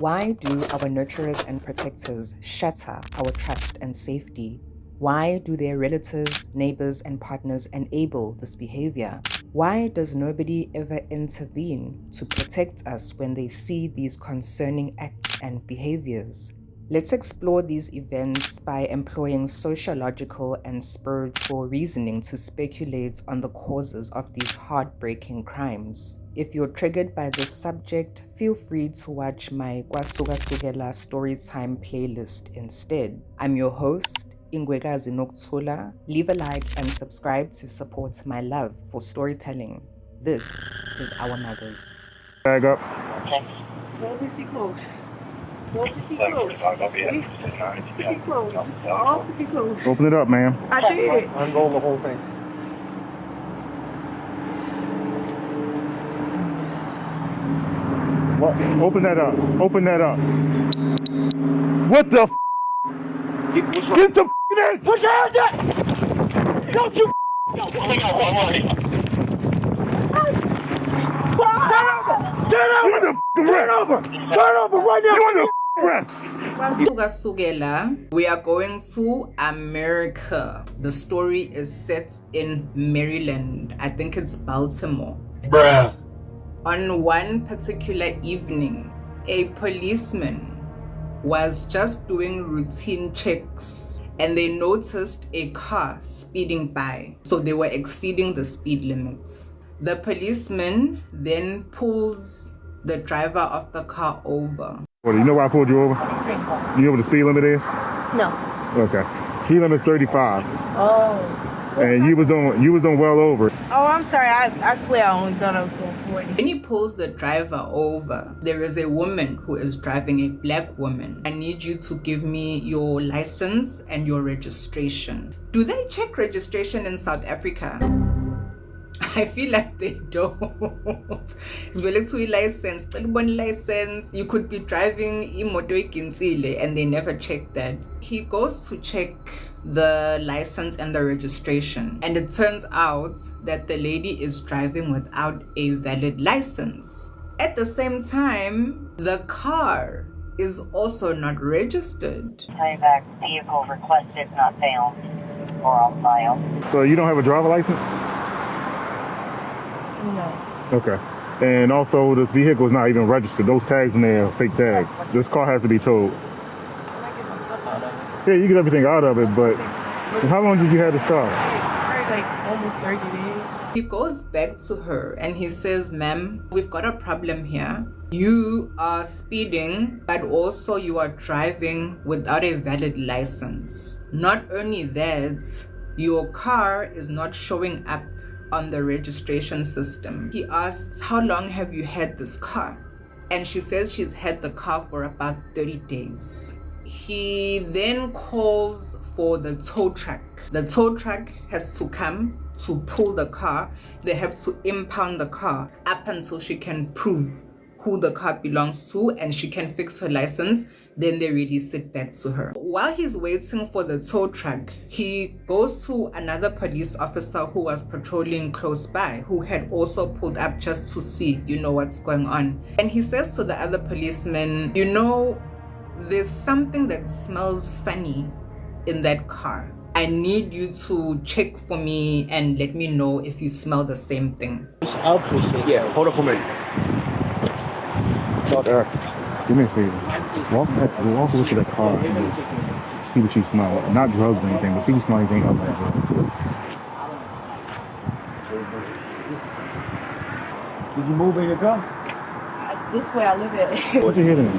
Why do our nurturers and protectors shatter our trust and safety? Why do their relatives, neighbors, and partners enable this behavior? Why does nobody ever intervene to protect us when they see these concerning acts and behaviors? Let's explore these events by employing sociological and spiritual reasoning to speculate on the causes of these heartbreaking crimes. If you're triggered by this subject, feel free to watch my Kwasuka Sugela Storytime playlist instead. I'm your host, Ingwekazi Nokuthula. Leave a like and subscribe to support my love for storytelling. This is Our Mothers. Bag up. Don't be too close. Don't be too close. See? Pretty close. All pretty close. Open it up, ma'am. I did. Unroll the whole thing. What? Open that up. Open that up. What the f***? Get the f*** in! Put your hands up! Don't you Turn over right now! You want the rest? Kwasuka Sugela, we are going to America. The story is set in Maryland. I think it's Baltimore. Bruh. On one particular evening, a policeman was just doing routine checks and they noticed a car speeding by. So they were exceeding the speed limit. The policeman then pulls the driver of the car over. Well, you know why I pulled you over? You know what the speed limit is? No. Okay. Speed limit is 35. Oh. And you was doing well over. Oh, I'm sorry. I swear I only thought I was going 40. When he pulls the driver over, there is a woman who is driving, a black woman. I need you to give me your license and your registration. Do they check registration in South Africa? I feel like they don't. It's relatively licensed. License. You could be driving imoto ikinsile and they never check that. He goes to check the license and the registration, and it turns out that the lady is driving without a valid license. At the same time, the car is also not registered. Playback vehicle requested not found or on file. So you don't have a driver license? No. Okay. And also, this vehicle is not even registered. Those tags in there are fake tags. This car has to be towed. Can I get my stuff out of it? Yeah, you get everything out of it, but how long did you have this car? Probably like almost 30 days. He goes back to her and he says, ma'am, we've got a problem here. You are speeding, but also you are driving without a valid license. Not only that, your car is not showing up on the registration system. He asks, how long have you had this car? And she says she's had the car for about 30 days. He then calls for the tow truck. The tow truck has to come to pull the car. They have to impound the car up until she can prove who the car belongs to and she can fix her license. Then they release it back to her. While he's waiting for the tow truck, he goes to another police officer who was patrolling close by, who had also pulled up just to see, what's going on. And he says to the other policeman, there's something that smells funny in that car. I need you to check for me and let me know if you smell the same thing. Yeah, hold up a minute. Eric, do me a favor. Walk over to that car and just see what you smell. Not drugs or anything, but see if you smell anything other than drugs. Did you move in your car? This way I live at. What you hitting?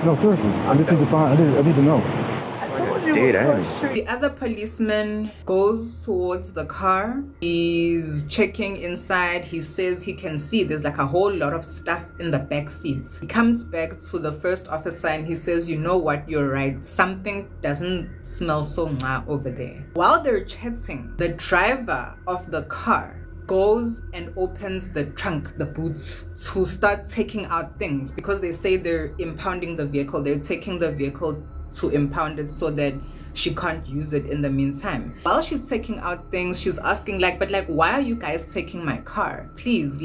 No, seriously. I just need to find. I need to know. I told you. The other policeman goes towards the car. He's checking inside. He says he can see there's like a whole lot of stuff in the back seats. He comes back to the first officer and he says, you know what, you're right. Something doesn't smell so mwah over there. While they're chatting, the driver of the car goes and opens the trunk, the boots, to start taking out things because they say they're impounding the vehicle. They're taking the vehicle to impound it so that she can't use it in the meantime. While she's taking out things, she's asking why are you guys taking my car? Please,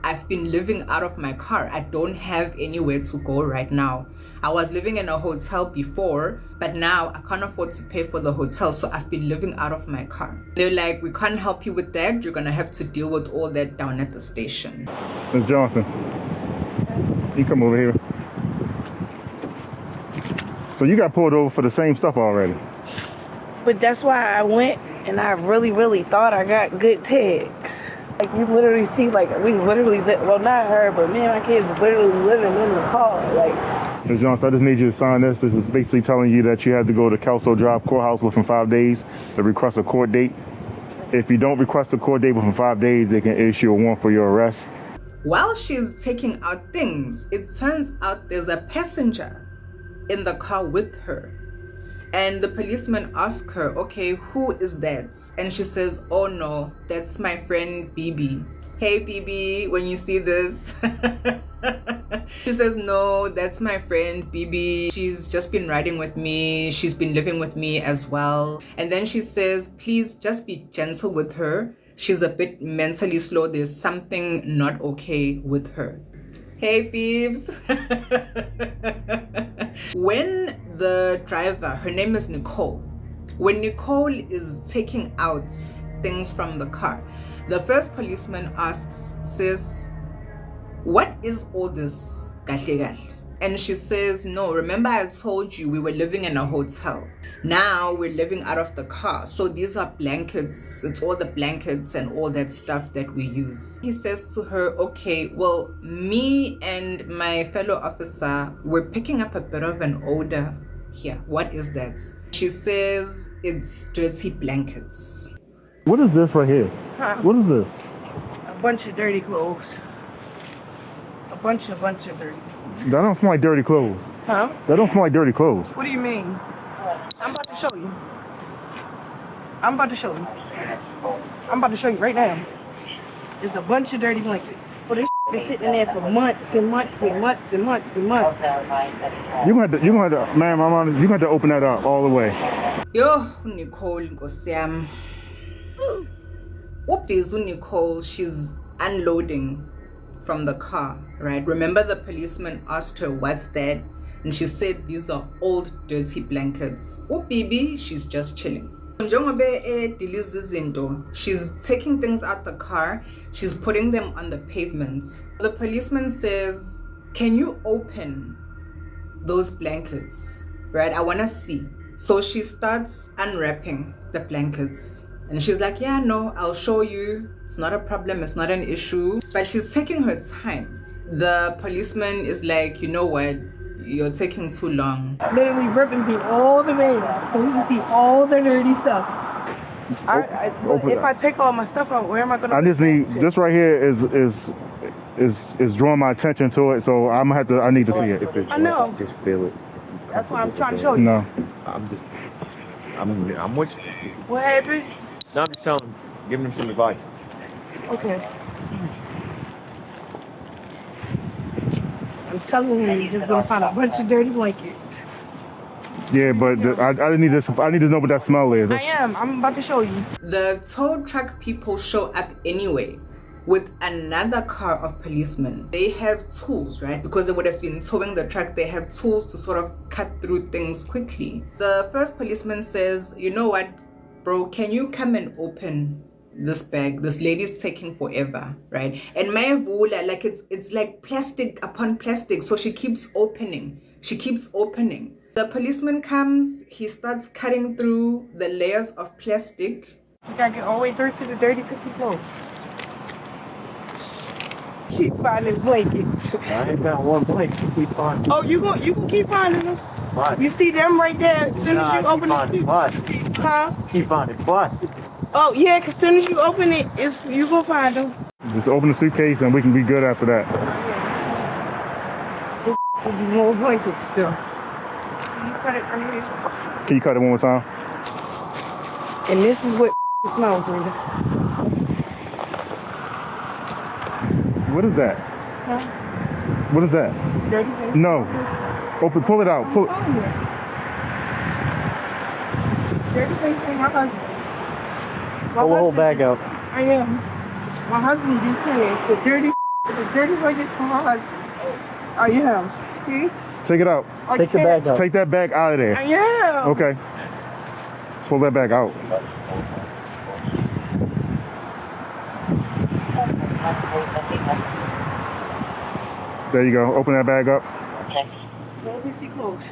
I've been living out of my car. I don't have anywhere to go right now. I was living in a hotel before, but now I can't afford to pay for the hotel, so I've been living out of my car. They're like, we can't help you with that. You're gonna have to deal with all that down at the station. Ms. Johnson, you come over here. So you got pulled over for the same stuff already. But that's why I went, and I really thought I got good tags. Like, you literally see, like, we literally, well, not her, but me and my kids literally living in the car. Like, Ms. Johnson, I just need you to sign this. This is basically telling you that you have to go to Kelso Drive Courthouse within 5 days to request a court date. If you don't request a court date within 5 days, they can issue a warrant for your arrest. While she's taking out things, it turns out there's a passenger in the car with her. And the policeman asks her, okay, who is that? And she says, oh no, that's my friend BB. Hey BB, when you see this. She says, no, that's my friend BB. She's just been riding with me. She's been living with me as well. And then she says, please just be gentle with her. She's a bit mentally slow. There's something not okay with her. Hey peeps. When the driver, her name is Nicole, when Nicole is taking out things from the car, the first policeman asks, sis, what is all this? And she says, no, remember I told you we were living in a hotel. Now we're living out of the car. So these are blankets. It's all the blankets and all that stuff that we use. He says to her, okay, well, me and my fellow officer, we're picking up a bit of an odor here. What is that? She says it's dirty blankets. What is this right here? Huh? What is this? A bunch of dirty clothes. A bunch of dirty clothes. That don't smell like dirty clothes. Huh? That don't smell like dirty clothes. What do you mean? I'm about to show you. I'm about to show you. I'm about to show you right now. There's a bunch of dirty blankets. Well, this been sitting in there for months and months and months and months and months. You're gonna have to, ma'am, you're gonna have to open that up all the way. Yo, Nicole, Gosiam. Updates Nicole, she's unloading from the car, right? Remember the policeman asked her, what's that? And she said, these are old, dirty blankets. Oh, baby, she's just chilling. She's taking things out the car. She's putting them on the pavement. The policeman says, can you open those blankets? Right? I want to see. So she starts unwrapping the blankets. And she's like, yeah, no, I'll show you. It's not a problem. It's not an issue. But she's taking her time. The policeman is like, you know what? You're taking too long. Literally ripping through all the veins so we can see all the dirty stuff. If I take all my stuff out, where am I gonna? I just need this right here is drawing my attention to it, so I'm gonna have to. I need to see it. I know. Just feel it. That's why I'm trying to show you. No. I'm with you. What happened? No, I'm just telling him, giving him some advice. Okay. I'm telling you, you're just gonna find a bunch of dirty blankets. Yeah, but I need this. I need to know what that smell is. I am. I'm about to show you. The tow truck people show up anyway with another car of policemen. They have tools, right? Because they would have been towing the truck. They have tools to sort of cut through things quickly. The first policeman says, you know what, bro, can you come and open this bag? This lady's taking forever, right? And my vula, like it's like plastic upon plastic. So she keeps opening. The policeman comes, he starts cutting through the layers of plastic. You gotta get all the way through to the dirty pissy clothes. Keep finding blankets. I ain't got one blanket. Keep finding. Oh, you can keep finding them. What? You see them right there as soon as you open the suit. Huh? Keep finding plastic. Oh yeah, cause as soon as you open it, you gonna find them. Just open the suitcase and we can be good after that. There'll be more blankets still. Can you cut it from here? Can you cut it one more time? And this is what smells, Rita. What is that? Huh? What is that? Dirty things? No. Open. Pull it out. Pull. Dirty things from my husband. Pull the whole bag out. I am. My husband just said the dirty The dirty blanket for her. I am. See? Take it out. Take the bag out. Take that bag out of there. I am. Okay. Pull that bag out. There you go. Open that bag up. Don't be too close.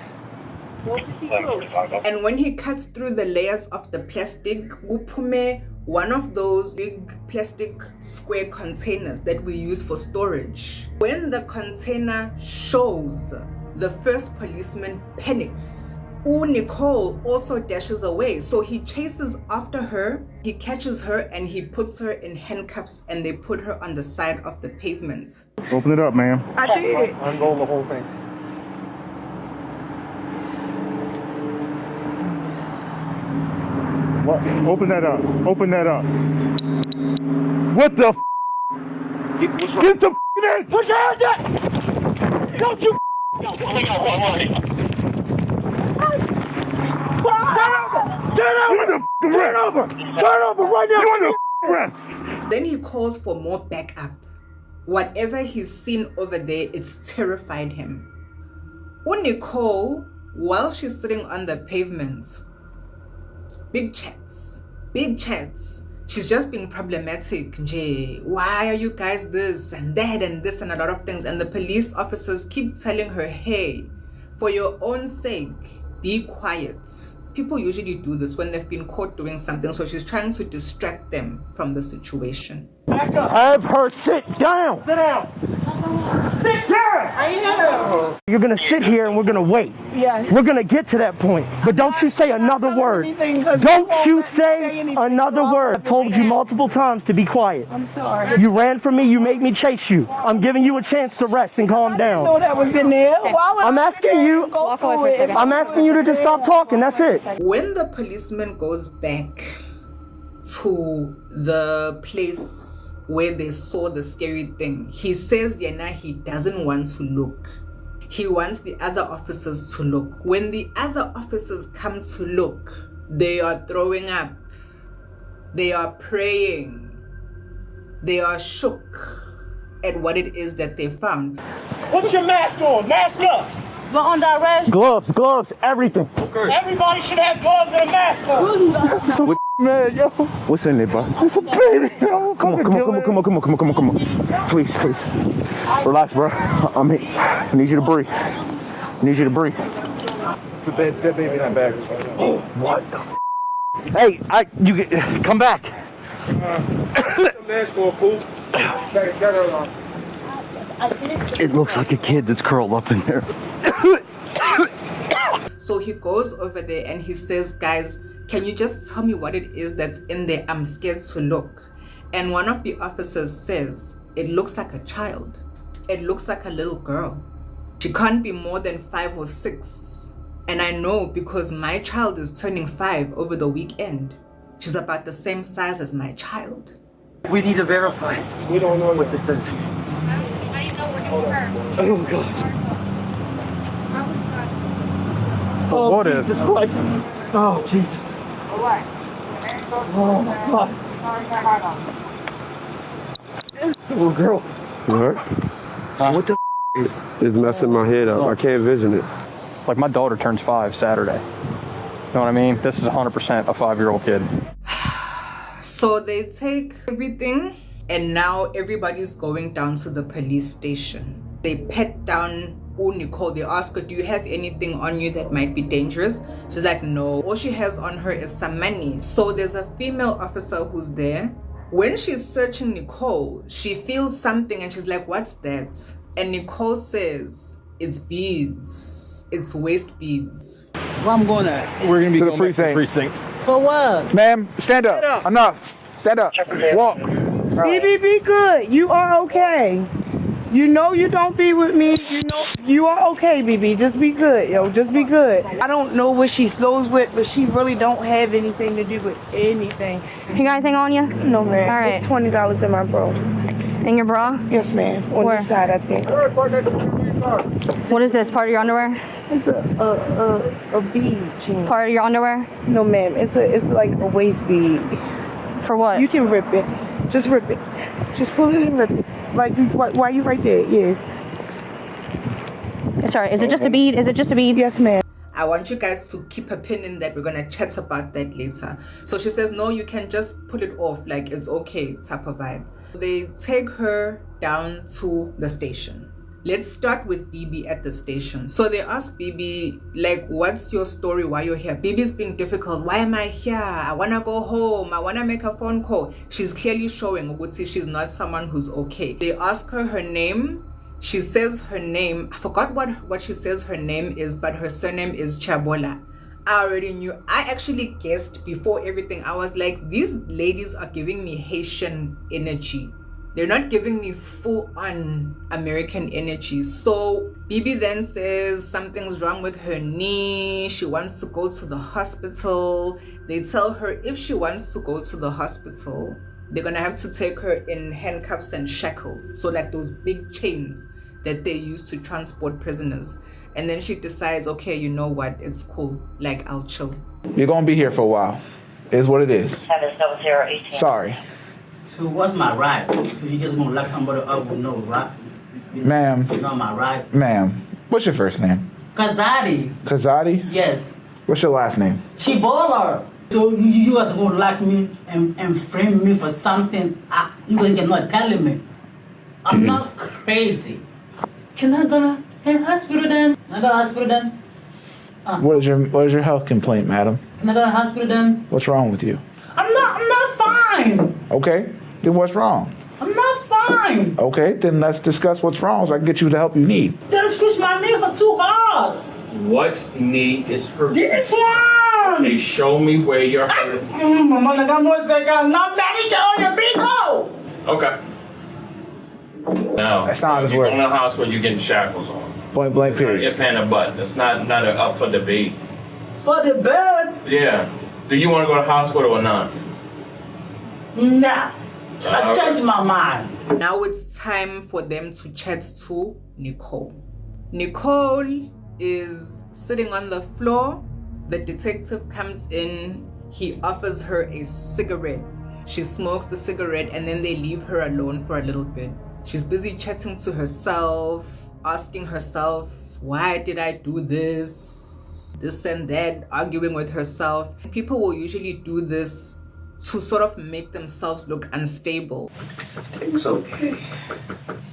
Don't be too close. And when he cuts through the layers of the plastic, uphume one of those big plastic square containers that we use for storage. When the container shows, the first policeman panics. Nicole also dashes away, so he chases after her, he catches her, and he puts her in handcuffs, and they put her on the side of the pavement. Open it up, ma'am. I did. Unroll the whole thing. What? Open that up. Open that up. What the f? Get the f in! Put your hands up! Don't you Turn over right now! You want the rest? Then he calls for more backup. Whatever he's seen over there, it's terrified him. Nicole, while she's sitting on the pavement, big chats. She's just being problematic. Why are you guys this and that and this and a lot of things? And the police officers keep telling her, hey, for your own sake, be quiet. People usually do this when they've been caught doing something, so she's trying to distract them from the situation. Have her sit down. sit down? Sit down! I am. You're gonna sit here and we're gonna wait. Yes. We're gonna get to that point. But don't you say another word. Don't you say another word. I've told you multiple times to be quiet. I'm sorry. You ran from me, you made me chase you. I'm giving you a chance to rest and calm I down. know that was in there. Why would I'm I asking you, go through it? I'm asking you to just stop talking, that's it. When the policeman goes back to the place where they saw the scary thing, he says he doesn't want to look. He wants the other officers to look. When the other officers come to look, they are throwing up. They are praying. They are shook at what it is that they found. Put your mask on, mask up. We're under arrest. Gloves, everything. Everybody should have gloves and a mask on. Man, yo. What's in there, bro? It's a baby, yo. Come on. Please. Relax, bro. I need you to breathe. It's a that baby in that bag. Oh, what the Hey, you come back. It looks like a kid that's curled up in there. So he goes over there and he says, guys, can you just tell me what it is that's in there? I'm scared to look. And one of the officers says, it looks like a child. It looks like a little girl. She can't be more than 5 or 6. And I know because my child is turning 5 over the weekend. She's about the same size as my child. We need to verify. We don't know what this is. Oh God. Oh, what Jesus is? Christ. Oh, Jesus. Oh, my God. It's a little girl. You hurt? What the It's messing my head up. I can't vision it. Like my daughter turns 5 Saturday. You know what I mean? This is 100% a 5-year-old kid. So they take everything and now everybody's going down to the police station. They pat down Nicole. They ask her, do you have anything on you that might be dangerous? She's like, no. All she has on her is some money. So there's a female officer who's there. When she's searching Nicole, she feels something and she's like, what's that? And Nicole says, it's beads. It's waist beads. Well, we're gonna be To the going back to the precinct. For what? Ma'am, stand up. Enough. Stand up. Walk. BB, be good. You are okay. You know you don't be with me. You know you are okay, BB. Just be good, yo. Just be good. I don't know what she slows with, but she really don't have anything to do with anything. You got anything on you? No, man. All right. It's $20 in my bra. In your bra? Yes, ma'am. On Where? this side, I think. What is this? Part of your underwear? It's a bead chain. Part of your underwear? No, ma'am. It's like a waist bead. For what? You can rip it. Just rip it. Just pull it and rip it. Like, why are you right there? Yeah. Sorry, is it just a bead? Is it just a bead? Yes, ma'am. I want you guys to keep a pin in that. We're gonna chat about that later. So she says, no, you can just pull it off, like it's okay, type of vibe. They take her down to the station. Let's start with Bibi at the station. So they ask Bibi, like, what's your story, why you're here? Bibi's being difficult. Why am I here? I wanna go home. I wanna make a phone call. She's clearly showing she's not someone who's okay. They ask her name. She says her name. I forgot what she says her name is, but her surname is Chabola. I already knew. I actually guessed before everything. I was like, these ladies are giving me Haitian energy. They're not giving me full-on American energy. So Bibi then says something's wrong with her knee. She wants to go to the hospital. They tell her if she wants to go to the hospital, they're gonna have to take her in handcuffs and shackles. So like those big chains that they use to transport prisoners. And then she decides, okay, you know what? It's cool. Like, I'll chill. You're gonna be here for a while. Is what it is. 77018. Sorry. So what's my right? So you just gonna lock somebody up with no right? Ma'am. You know my right? Ma'am. What's your first name? Kazadi. Kazadi? Yes. What's your last name? Chibola. So you guys are gonna lock me and frame me for something you guys cannot tell me. I'm not crazy. Can I go to hospital then? Can I go to hospital then? What is your health complaint, madam? Can I go to hospital then? What's wrong with you? I'm not fine. Okay. Then what's wrong? I'm not fine. Okay, then let's discuss what's wrong so I can get you the help you need. They squish my knee for too hard. What knee is hurt? This one. Okay, show me where you're hurt. Okay. Now, That's not his you're word. going to the hospital, you're getting shackles on. Point blank It's not period. if and a but. It's not up for debate. For the bed? Yeah. Do you want to go to the hospital or not? Nah. I changed my mind. Now it's time for them to chat to Nicole. Nicole is sitting on the floor. The detective comes in. He offers her a cigarette. She smokes the cigarette and then they leave her alone for a little bit. She's busy chatting to herself, asking herself, why did I do this? This and that, arguing with herself. People will usually do this to sort of make themselves look unstable. It's okay.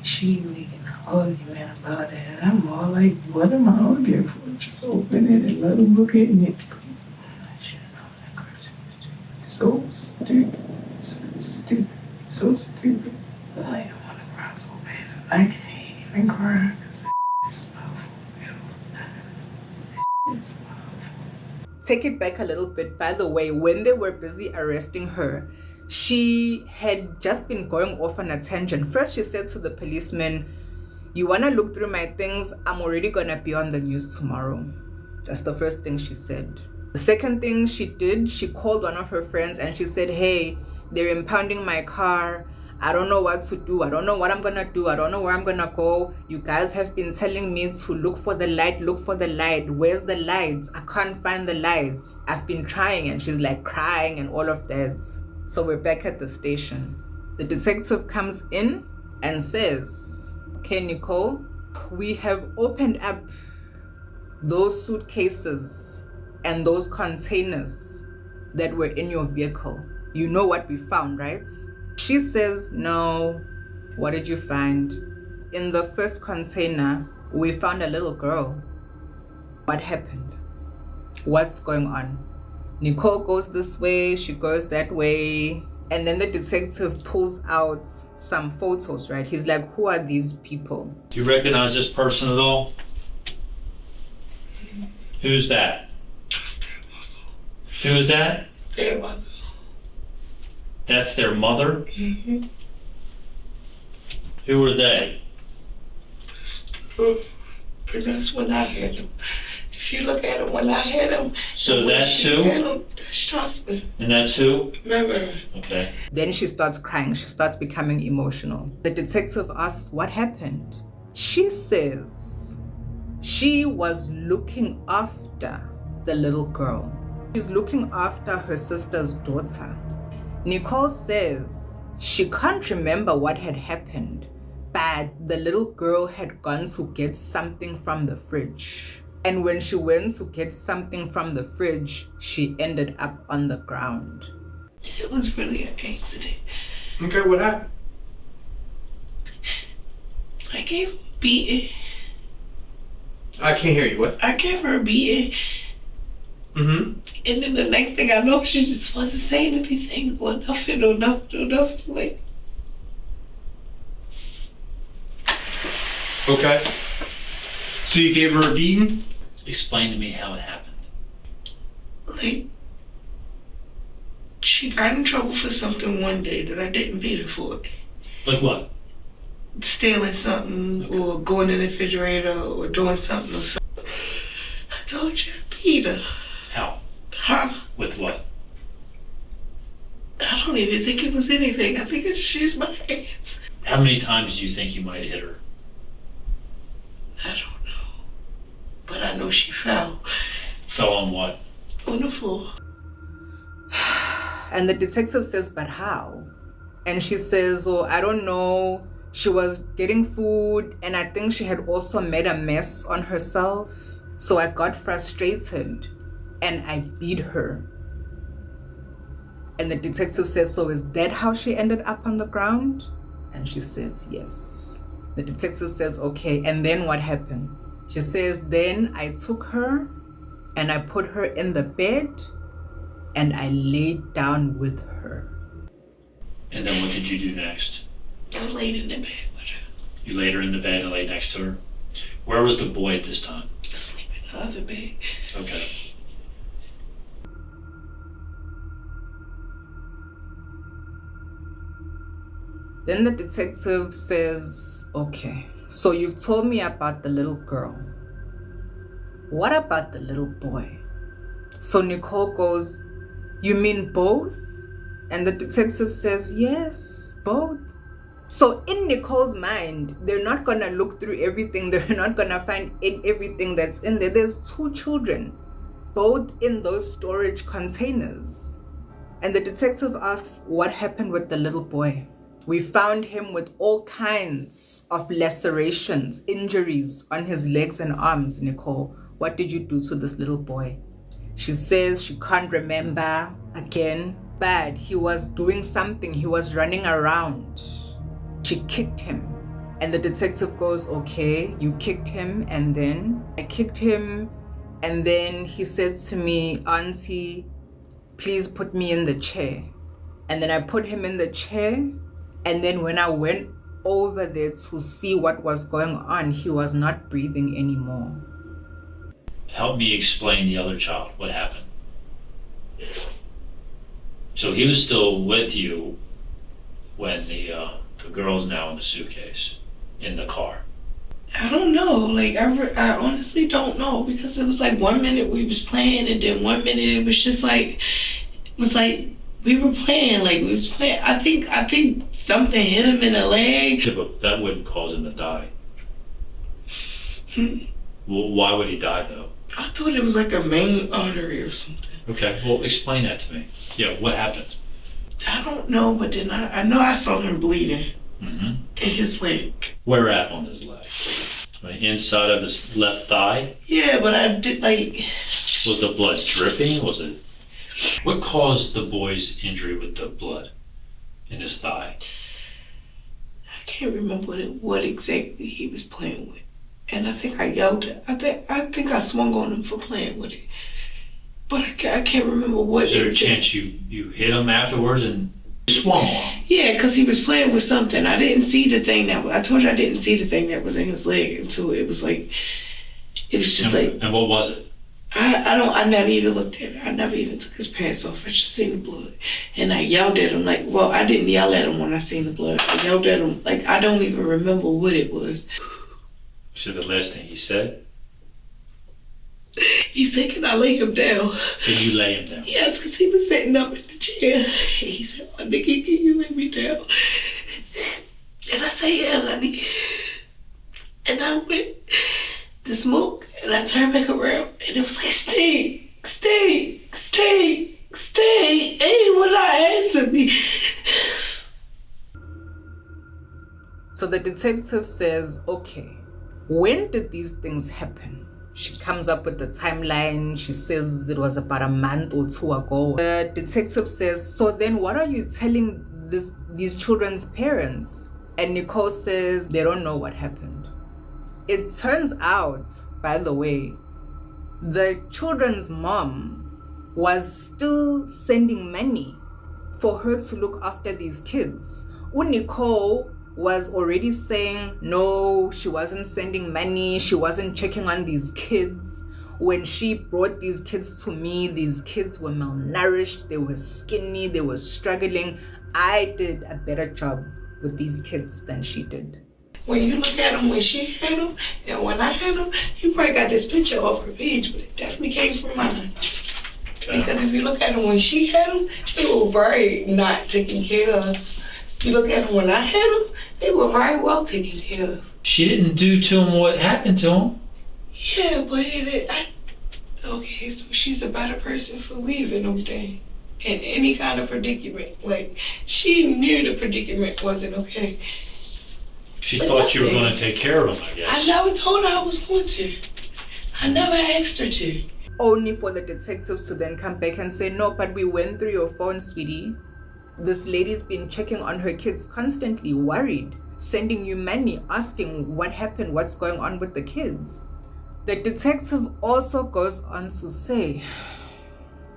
She making an argument about it. I'm all like, what am I arguing for? Just open it and let them look at it. I should have known that person was so stupid. So stupid. So stupid. I don't want to cry so bad. I can't even cry because it's awful. It's awful. Take it back a little bit. By the way, when they were busy arresting her, she had just been going off on a tangent. First, she said to the policeman, you want to look through my things? I'm already going to be on the news tomorrow. That's the first thing she said. The second thing she did, she called one of her friends and she said, hey, they're impounding my car. I don't know what to do. I don't know what I'm going to do. I don't know where I'm going to go. You guys have been telling me to look for the light, look for the light. Where's the lights? I can't find the lights. I've been trying. And she's like crying and all of that. So we're back at the station. The detective comes in and says, okay, Nicole, we have opened up those suitcases and those containers that were in your vehicle. You know what we found, right? She says, no. What did you find? In the first container, we found a little girl. What happened? What's going on? Nicole goes this way, she goes that way. And then the detective pulls out some photos, right? He's like, who are these people? Do you recognize this person at all? Who's that? Who is that? Their mother. That's their mother? Mm-hmm. Who are they? That's when I had them. If you look at them when I had them. So that's who? That's Shasta. And that's who? Remember? Okay. Then she starts crying. She starts becoming emotional. The detective asks, what happened? She says she was looking after the little girl. She's looking after her sister's daughter. Nicole says she can't remember what had happened, But the little girl had gone to get something from the fridge. And when she went to get something from the fridge, she ended up on the ground. It was really an accident. Okay, what happened? I gave her a beating. I can't hear you. What? I gave her a beating. Mm-hmm. And then the next thing I know, she just wasn't saying anything or nothing or nothing or nothing. Like, Okay. So you gave her a beating? Explain to me how it happened. like, she got in trouble for something one day that I didn't beat her for. Like what? Stealing something or going in the refrigerator or doing something or something. I told you I beat her. How? Huh? With what? I don't even think it was anything. I think it's just my hands. How many times do you think you might have hit her? I don't know. But I know she fell. Fell on what? On the floor. And the detective says, but how? And she says, oh, I don't know. She was getting food, and I think she had also made a mess on herself. So I got frustrated, and I beat her. And the detective says, so is that how she ended up on the ground? And she says, yes. The detective says, okay, and then what happened? She says, then I took her, and I put her in the bed, and I laid down with her. And then what did you do next? I laid in the bed with her. You laid her in the bed and laid next to her? Where was the boy at this time? Asleep in the other bed. Okay. Then the detective says, okay, so you've told me about the little girl. What about the little boy? So Nicole goes, you mean both? And the detective says, yes, both. So in Nicole's mind, they're not going to look through everything. They're not going to find everything that's in there. There's 2 children, both in those storage containers. And the detective asks, what happened with the little boy? We found him with all kinds of lacerations, injuries on his legs and arms. Nicole, what did you do to this little boy? She says she can't remember again, but he was doing something. He was running around. She kicked him. And the detective goes, okay, you kicked him, and then I kicked him, and then he said to me, Auntie, please put me in the chair. And then I put him in the chair, and then when I went over there to see what was going on, he was not breathing anymore. Help me explain the other child. What happened? So he was still with you when the girl's now in the suitcase, in the car. I don't know. Like, I honestly don't know, because it was like 1 minute we was playing, and then 1 minute it was just like, we were playing, like we was playing. I think something hit him in the leg. Yeah, but that wouldn't cause him to die. Well, why would he die though? I thought it was like a main artery or something. Okay, well explain that to me. Yeah, what happened? I don't know, but then I know I saw him bleeding Mm-hmm. in his leg. Where at on his leg? Inside of his left thigh? Yeah, but I did like... Was the blood dripping? Was it... What caused the boy's injury with the blood in his thigh? I can't remember what exactly he was playing with. And I think I yelled it. I think I swung on him for playing with it. But I can't remember what... Is there a chance you hit him afterwards and swung on him? Yeah, because he was playing with something. I didn't see the thing I told you I didn't see the thing that was in his leg until it was like... It was just like... And what was it? I never even looked at it. I never even took his pants off. I just seen the blood. And I yelled at him like... Well, I didn't yell at him when I seen the blood. I yelled at him like I don't even remember what it was. So the last thing he said? He said, can I lay him down? Can you lay him down? Yes, because he was sitting up in the chair. And he said, oh, nigga, can you lay me down? And I said, yeah, honey. And I went to smoke, and I turned back around, and it was like, stay. And he would not answer me. So the detective says, okay, when did these things happen? She comes up with the timeline. She says it was about a month or two ago. The detective says, so then what are you telling these children's parents? And Nicole says they don't know what happened. It turns out, by the way, the children's mom was still sending money for her to look after these kids. Nicole was already saying, no, she wasn't sending money. She wasn't checking on these kids. When she brought these kids to me, these kids were malnourished. They were skinny. They were struggling. I did a better job with these kids than she did. When you look at them when she had them and when I had them, you probably got this picture off her page, but it definitely came from mine. Okay. Because if you look at them when she had them, they were very not taken care of. If you look at them when I had them, they were very well taken care of. She didn't do to him what happened to him. Yeah, but okay, so she's a better person for leaving them then. In any kind of predicament. Like, she knew the predicament wasn't okay. She thought you were going to take care of him, I guess. I never told her I was going to. I never asked her to. Only for the detectives to then come back and say, no, but we went through your phone, sweetie. This lady's been checking on her kids constantly, worried, sending you money, asking what happened, what's going on with the kids. The detective also goes on to say,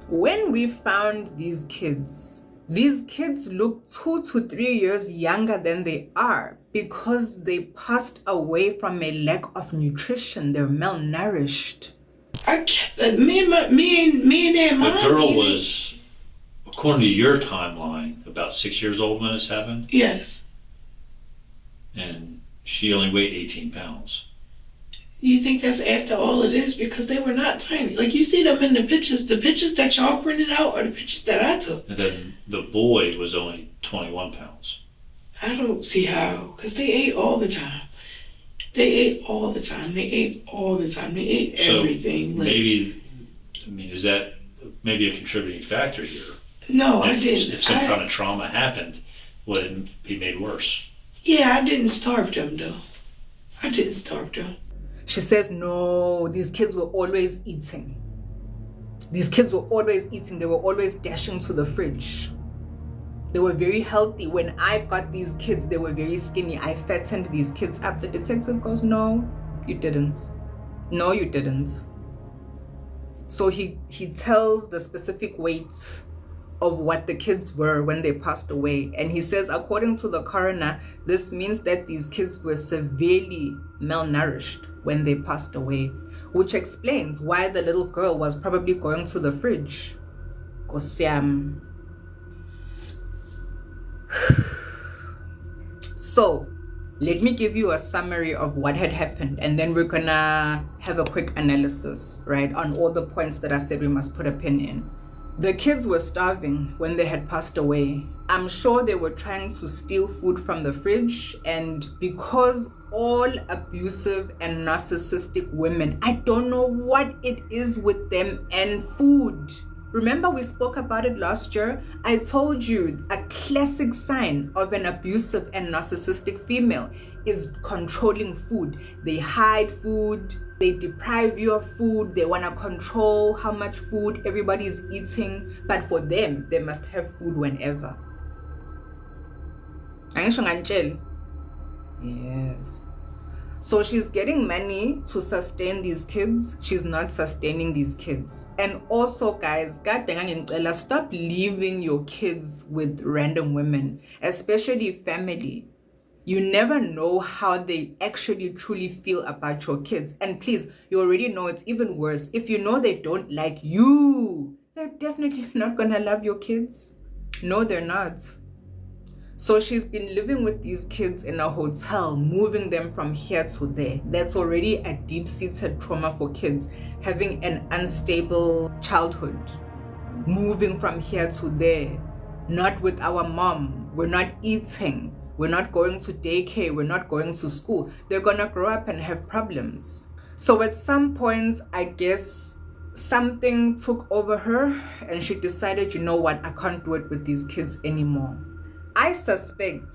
when we found these kids look 2 to 3 years younger than they are because they passed away from a lack of nutrition. They're malnourished. Me and that mom. The girl was, according to your timeline, about 6 years old when this happened? Yes. And she only weighed 18 pounds. You think that's after all of this? Because they were not tiny. Like, you see them in the pictures that y'all printed out are the pictures that I took. And then the boy was only 21 pounds. I don't see how, because they ate all the time. They ate all the time. They ate everything. So maybe, is that maybe a contributing factor here? No, I didn't. If some kind of trauma happened, would it be made worse? Yeah, I didn't starve them, though. I didn't starve them. She says, no, these kids were always eating. These kids were always eating. They were always dashing to the fridge. They were very healthy. When I got these kids, they were very skinny. I fattened these kids up. The detective goes, no, you didn't. No, you didn't. So he tells the specific weight of what the kids were when they passed away. And he says, according to the coroner, this means that these kids were severely malnourished when they passed away, which explains why the little girl was probably going to the fridge. So, let me give you a summary of what had happened, and then we're gonna have a quick analysis, right, on all the points that I said we must put a pin in. The kids were starving when they had passed away. I'm sure they were trying to steal food from the fridge, and because all abusive and narcissistic women, I don't know what it is with them and food. Remember we spoke about it last year? I told you a classic sign of an abusive and narcissistic female is controlling food. They hide food. They deprive you of food. They want to control how much food everybody is eating. But for them, they must have food whenever. Yes. So she's getting money to sustain these kids. She's not sustaining these kids. And also, guys, stop leaving your kids with random women, especially family. You never know how they actually truly feel about your kids. And please, you already know it's even worse. If you know they don't like you, they're definitely not gonna love your kids. No, they're not. So she's been living with these kids in a hotel, moving them from here to there. That's already a deep-seated trauma for kids, having an unstable childhood, moving from here to there, not with our mom. We're not eating. We're not going to daycare. We're not going to school. They're going to grow up and have problems. So at some point, I guess something took over her and she decided, you know what, I can't do it with these kids anymore. I suspect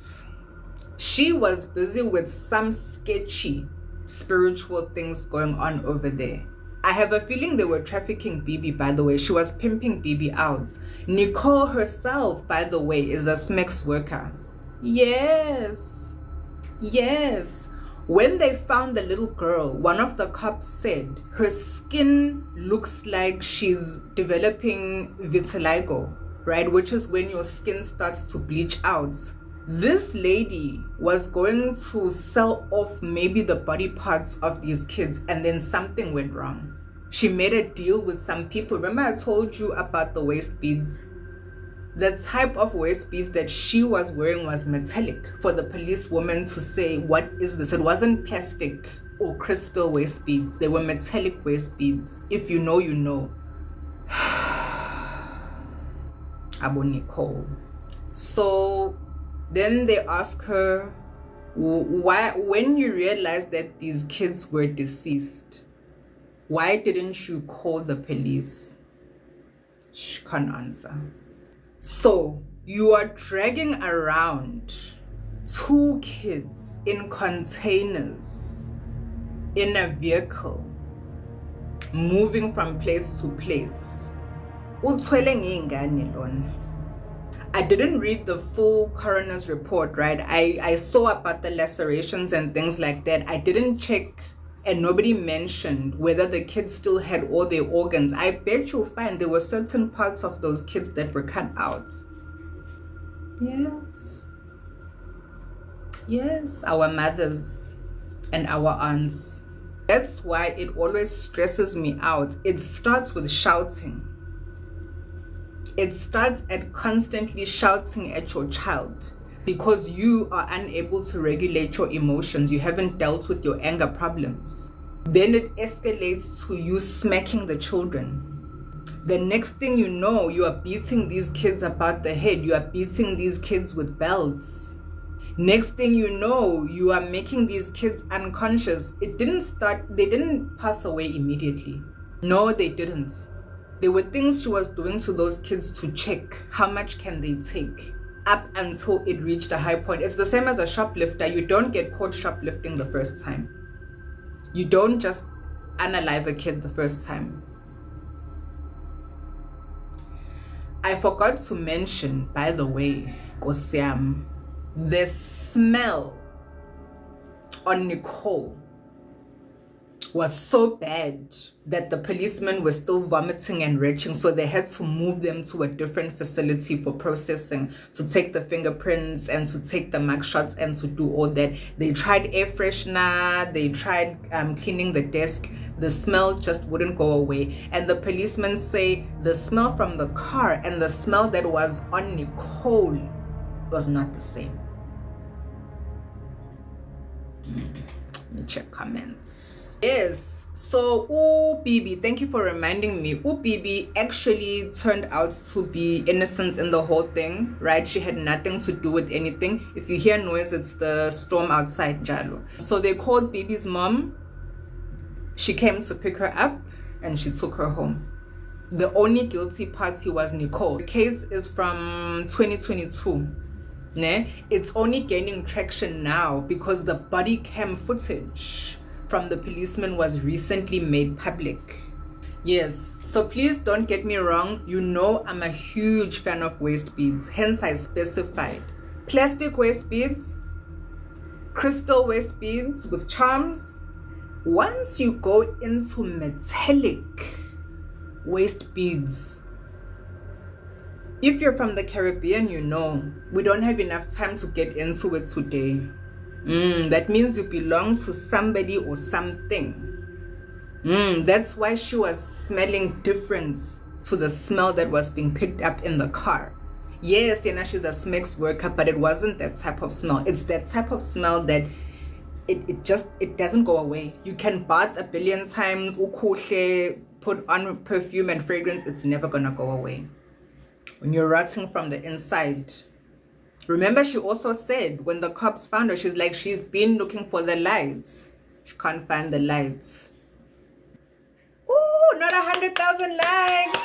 She was busy with some sketchy spiritual things going on over there. I have a feeling they were trafficking Bibi, by the way. She was pimping Bibi out. Nicole herself, by the way, is a sex worker. Yes. When they found the little girl, one of the cops said her skin looks like she's developing vitiligo, right? Which is when your skin starts to bleach out. This lady was going to sell off maybe the body parts of these kids, and then something went wrong. She made a deal with some people. Remember I told you about the waist beads? The type of waist beads that she was wearing was metallic, for the policewoman to say, what is this? It wasn't plastic or crystal waist beads. They were metallic waist beads. If you know, you know. Abu Nicole. So then they ask her, why, when you realized that these kids were deceased, why didn't you call the police? She can't answer. So you are dragging around 2 kids in containers in a vehicle, moving from place to place. I didn't read the full coroner's report, right? I saw about the lacerations and things like that. I didn't check, and nobody mentioned whether the kids still had all their organs. I bet you'll find there were certain parts of those kids that were cut out. Yes, our mothers and our aunts. That's why it always stresses me out. It starts with shouting. It starts at constantly shouting at your child because you are unable to regulate your emotions. You haven't dealt with your anger problems. Then it escalates to you smacking the children. The next thing you know, you are beating these kids about the head. You are beating these kids with belts. Next thing you know, you are making these kids unconscious. They didn't pass away immediately. No, they didn't. There were things she was doing to those kids to check how much can they take up until it reached a high point. It's the same as a shoplifter. You don't get caught shoplifting the first time. You don't just unalive a kid the first time. I forgot to mention, by the way, Kosiam, the smell on Nicole was so bad that the policemen were still vomiting and retching, so they had to move them to a different facility for processing, to take the fingerprints and to take the mug shots and to do all that. They tried air freshener, they tried cleaning the desk. The smell just wouldn't go away. And the policemen say the smell from the car and the smell that was on Nicole was not the same. Let me check comments. Yes, so Bibi, thank you for reminding me. Bibi actually turned out to be innocent in the whole thing, right? She had nothing to do with anything. If you hear noise, it's the storm outside Jalo. So they called Bibi's mom. She came to pick her up and she took her home. The only guilty party was Nicole. The case is from 2022. It's only gaining traction now because the body cam footage from the policeman was recently made public. Yes, so please don't get me wrong. You know I'm a huge fan of waist beads, hence I specified plastic waist beads, crystal waist beads with charms. Once you go into metallic waist beads, if you're from the Caribbean, you know, we don't have enough time to get into it today. That means you belong to somebody or something. That's why she was smelling different to the smell that was being picked up in the car. Yes, she's a sex worker, but it wasn't that type of smell. It's that type of smell that it doesn't go away. You can bath a billion times, put on perfume and fragrance, it's never gonna go away. When you're rotting from the inside. Remember, she also said when the cops found her, she's like, she's been looking for the lights. She can't find the lights. Ooh, not 100,000 likes.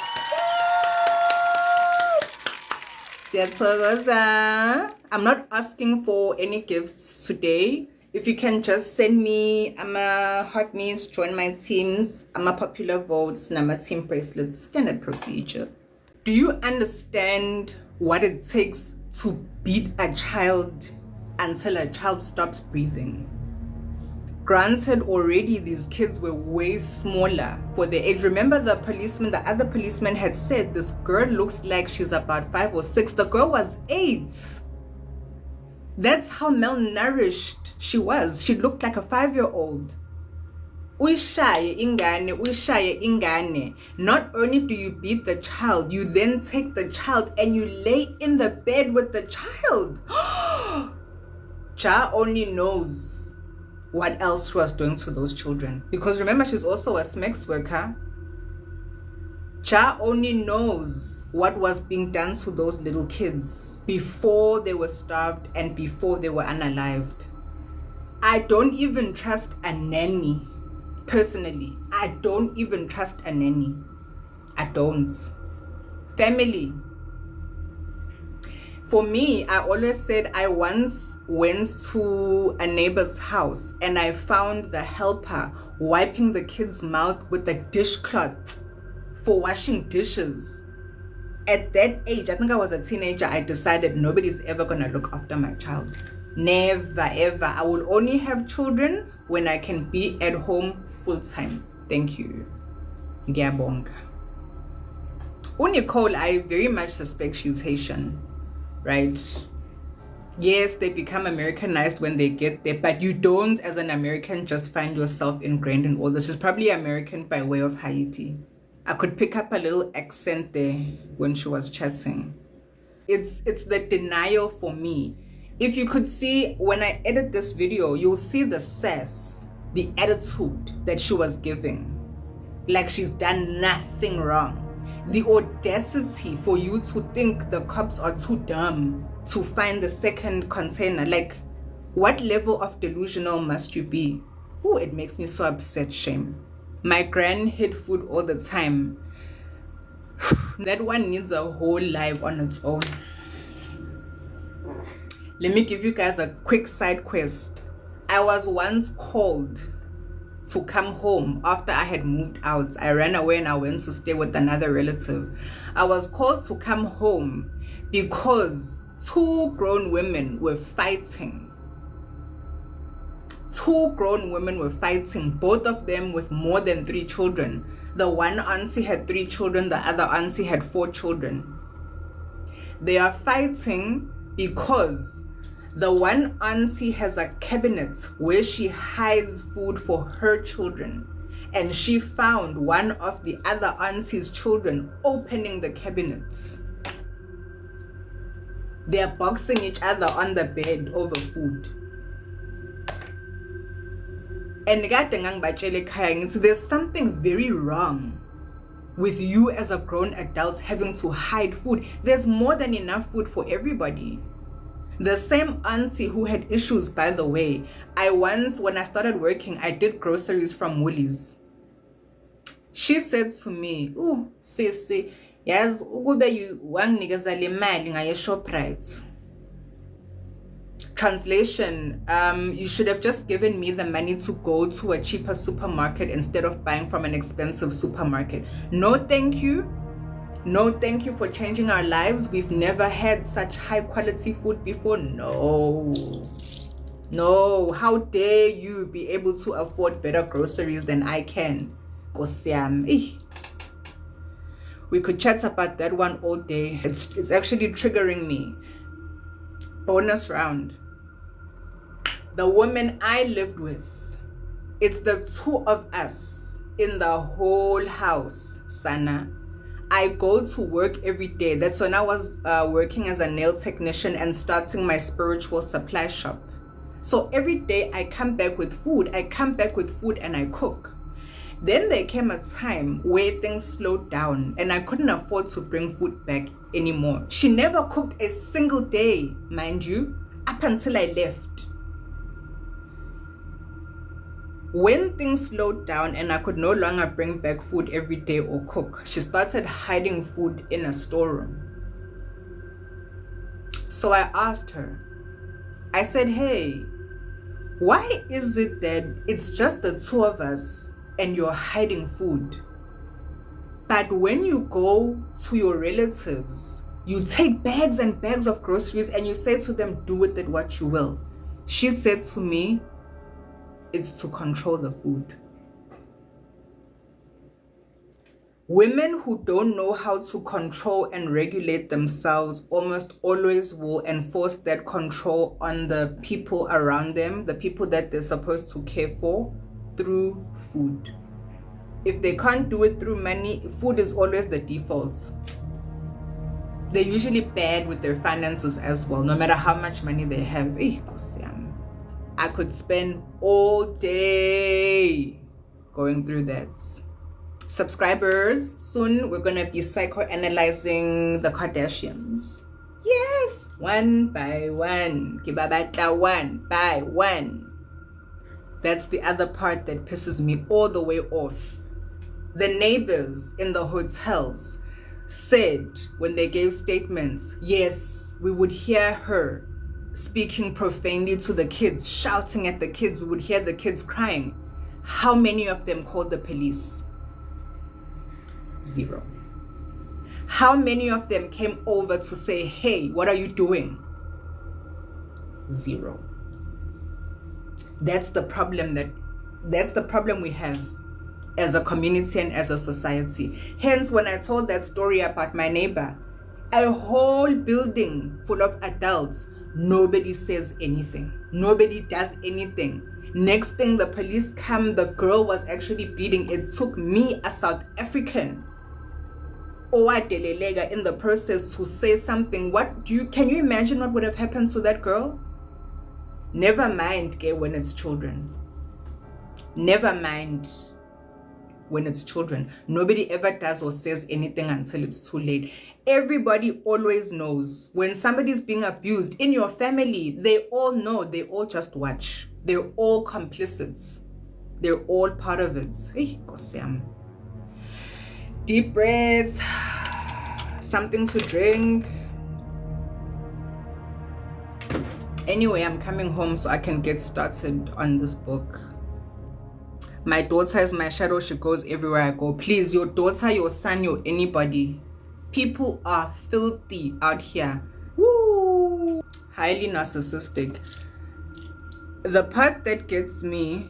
Woo! Siyathokoza. I'm not asking for any gifts today. If you can just send me hot meals, join my teams, popular votes, nama team bracelets, standard procedure. Do you understand what it takes to beat a child until a child stops breathing? Granted, already these kids were way smaller for their age. Remember the other policeman had said this girl looks like she's about 5 or 6. The girl was 8. That's how malnourished she was. She looked like a 5-year-old. Uyishaye ingane. Not only do you beat the child, you then take the child and you lay in the bed with the child. Cha only knows what else she was doing to those children. Because remember, she's also a sex worker. Cha only knows what was being done to those little kids before they were starved and before they were unalived. I don't even trust a nanny. Personally, I don't even trust a nanny. I don't. Family. For me, I always said I once went to a neighbor's house and I found the helper wiping the kid's mouth with a dishcloth for washing dishes. At that age, I think I was a teenager, I decided nobody's ever gonna look after my child. Never, ever. I will only have children when I can be at home full time. Thank you. Ngiyabonga. Nicole, I very much suspect she's Haitian, right? Yes, they become Americanized when they get there, but you don't, as an American, just find yourself ingrained in all this. She's probably American by way of Haiti. I could pick up a little accent there when she was chatting. It's the denial for me. If you could see, when I edit this video, you'll see the sass, the attitude that she was giving. Like she's done nothing wrong. The audacity for you to think the cops are too dumb to find the second container. Like, what level of delusional must you be? Oh, it makes me so upset, shame. My gran hid food all the time. That one needs a whole life on its own. Let me give you guys a quick side quest. I was once called to come home after I had moved out. I ran away and I went to stay with another relative. I was called to come home because 2 grown women were fighting. 2 grown women were fighting, both of them with more than 3 children. The one auntie had 3 children, the other auntie had 4 children. They are fighting because the one auntie has a cabinet where she hides food for her children, and she found one of the other auntie's children opening the cabinet. They are boxing each other on the bed over food. And there's something very wrong with you as a grown adult having to hide food. There's more than enough food for everybody. The same auntie who had issues, by the way, when I started working, I did groceries from Woolies. She said to me, "Oh, sisi, yazi ukube you wanginikeza le mali ngaye Shoprite." Translation, you should have just given me the money to go to a cheaper supermarket instead of buying from an expensive supermarket. No, thank you. No, thank you for changing our lives. We've never had such high quality food before. No. No, how dare you be able to afford better groceries than I can? We could chat about that one all day. It's actually triggering me. Bonus round. The woman I lived with, it's the 2 of us in the whole house, Sana. I go to work every day. That's when I was working as a nail technician and starting my spiritual supply shop. So every day I come back with food. And I cook. Then there came a time where things slowed down and I couldn't afford to bring food back anymore. She never cooked a single day, mind you, up until I left. When things slowed down and I could no longer bring back food every day or cook, she started hiding food in a storeroom. So I asked her, I said, hey, why is it that it's just the two of us and you're hiding food? But when you go to your relatives, you take bags and bags of groceries and you say to them, do with it what you will. She said to me, it's to control the food. Women who don't know how to control and regulate themselves almost always will enforce that control on the people around them, the people that they're supposed to care for, through food. If they can't do it through money, food is always the default. They're usually bad with their finances as well, no matter how much money they have. I could spend all day going through that. Subscribers, soon we're gonna be psychoanalyzing the Kardashians. Yes, one by one. Kibabata one by one. That's the other part that pisses me all the way off. The neighbors in the hotels said when they gave statements, yes, we would hear her speaking profanely to the kids, shouting at the kids. We would hear the kids crying. How many of them called the police? 0. How many of them came over to say, hey, what are you doing? 0. That's the problem we have as a community and as a society. Hence, when I told that story about my neighbor, a whole building full of adults, nobody says anything. Nobody does anything. Next thing, the police come, the girl was actually bleeding. It took me, a South African, in the process to say something. Can you imagine what would have happened to that girl? Never mind when it's children. Never mind when it's children. Nobody ever does or says anything until it's too late. Everybody always knows when somebody's being abused in your family. They all know. They all just watch. They're all complicit. They're all part of it. Deep breath, something to drink. Anyway, I'm coming home so I can get started on this book. My daughter is my shadow. She goes everywhere I go. Please, your daughter, your son, your anybody. People are filthy out here. Woo! Highly narcissistic. The part that gets me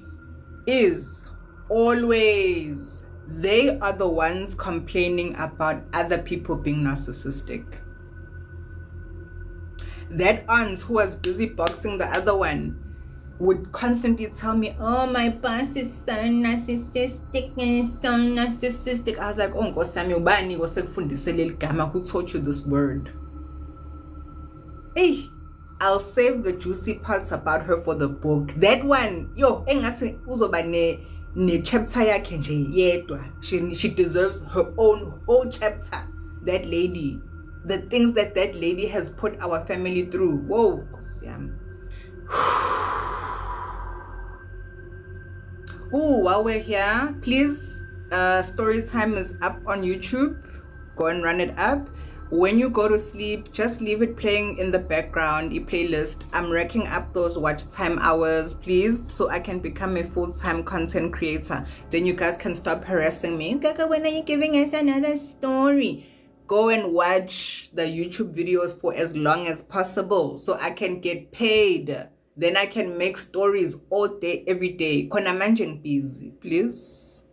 is always they are the ones complaining about other people being narcissistic. That aunt who was busy boxing the other one would constantly tell me, oh, my boss is so narcissistic and so narcissistic. I was like, oh, who taught you this word? Hey, I'll save the juicy parts about her for the book. That one, chapter she deserves her own whole chapter. That lady, the things that lady has put our family through. Whoa, ooh, while we're here, please, story time is up on YouTube. Go and run it up. When you go to sleep, just leave it playing in the background, a playlist. I'm racking up those watch time hours, please, so I can become a full-time content creator. Then you guys can stop harassing me. Kaka, when are you giving us another story? Go and watch the YouTube videos for as long as possible so I can get paid. Then I can make stories all day, every day. Kona manjeng busy, please.